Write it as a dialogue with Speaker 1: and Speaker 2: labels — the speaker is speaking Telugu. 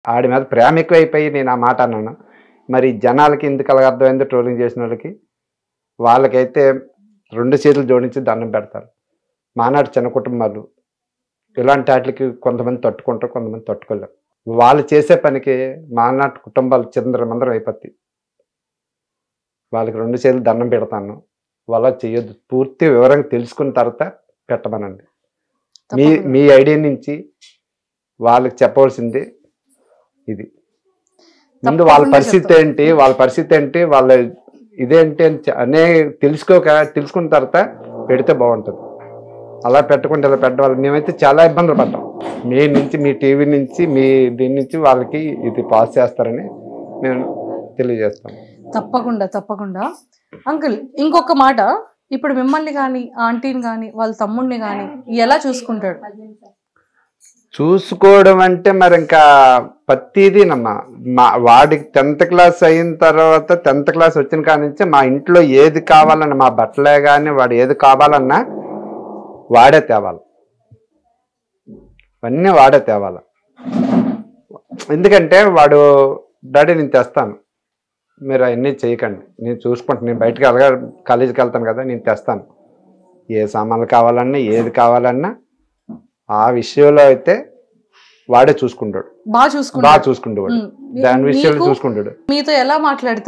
Speaker 1: ఆడి మీద ప్రేమ ఎక్కువైపోయి నేను ఆ మాట అన్నాను. మరి జనాలకి ఎందుకు అలాగ అర్థమైందో ట్రోలింగ్ చేసిన వాళ్ళకి, వాళ్ళకైతే 2 చేతులు జోడించి దండం పెడతారు. మానాడు చిన్న కుటుంబాలు. ఇలాంటి ఆటిలకి కొంతమంది తట్టుకుంటారు, కొంతమంది తట్టుకోలేరు. వాళ్ళు చేసే పనికి మానాటి కుటుంబాలు చిందరమందరం అయిపోతాయి. వాళ్ళకి 2 చేతులు దండం పెడతాను. వాళ్ళ చెయ్యొద్దు. పూర్తి వివరంగా తెలుసుకున్న తర్వాత పెట్టమనండి. మీ
Speaker 2: తప్పకుండా.
Speaker 1: మీ ఐడియా నుంచి వాళ్ళకి చెప్పవలసింది ఇది. ముందు వాళ్ళ
Speaker 2: తప్పకుండా
Speaker 1: పరిస్థితి
Speaker 2: చెప్తాం.
Speaker 1: ఏంటి, వాళ్ళ పరిస్థితి ఏంటి, వాళ్ళ ఇదేంటి అని అనే తెలుసుకున్న తర్వాత పెడితే బాగుంటుంది. అలా పెట్టకుండా ఇలా పెట్టడం మేమైతే చాలా ఇబ్బందులు పడ్డాం. మీ టీవీ నుంచి మీ దీని నుంచి వాళ్ళకి ఇది పాస్ చేస్తారని మేము తెలియజేస్తాం.
Speaker 2: తప్పకుండా తప్పకుండా. అంకుల్ ఇంకొక మాట, ఇప్పుడు మిమ్మల్ని కానీ ఆంటీని కానీ వాళ్ళ తమ్ముడిని కానీ ఎలా చూసుకుంటాడు?
Speaker 1: చూసుకోవడం అంటే మరి ఇంకా ప్రతిదీనమ్మా. వాడికి 10th క్లాస్ అయిన తర్వాత 10th క్లాస్ వచ్చిన కాడి నుంచి మా ఇంట్లో ఏది కావాలన్నా, మా బట్టలే కానీ వాడు ఏది కావాలన్నా వాడే తేవాలి. అన్నీ వాడే తేవాలి. ఎందుకంటే వాడు డాడీ నేను తెస్తాను, మీరు అవన్నీ చేయకండి, నేను చూసుకుంటాను, నేను బయటకు కాలేజీకి వెళ్తాను కదా, నేను తెస్తాను. ఏ సామాన్లు కావాలన్నా ఏది కావాలన్నా ఆ విషయంలో అయితే వాడే చూసుకుంటాడు.
Speaker 2: బాగా
Speaker 1: దాని విషయంలో చూసుకుంటాడు.
Speaker 2: మీతో ఎలా మాట్లాడుతాడు?